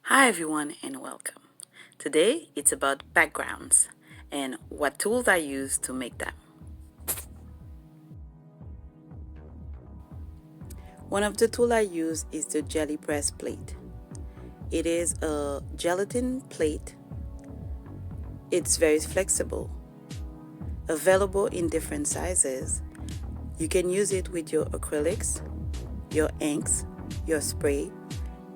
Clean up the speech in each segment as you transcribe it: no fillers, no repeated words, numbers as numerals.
Hi everyone and welcome. Today it's about backgrounds and what tools I use to make them. One of the tools I use is the Jelly Press plate. It is a gelatin plate. It's very flexible, available in different sizes. You can use it with your acrylics, your inks, your spray,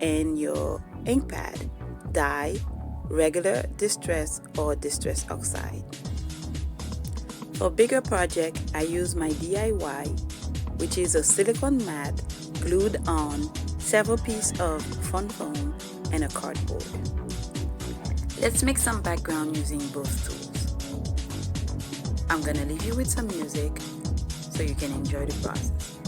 and your ink pad, dye, regular distress or distress oxide. For bigger project, I use my DIY, which is a silicone mat glued on several pieces of fun foam and a cardboard. Let's make some background using both tools. I'm gonna leave you with some music so you can enjoy the process.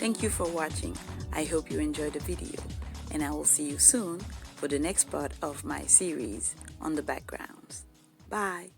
Thank you for watching. I hope you enjoyed the video, and I will see you soon for the next part of my series on the backgrounds. Bye.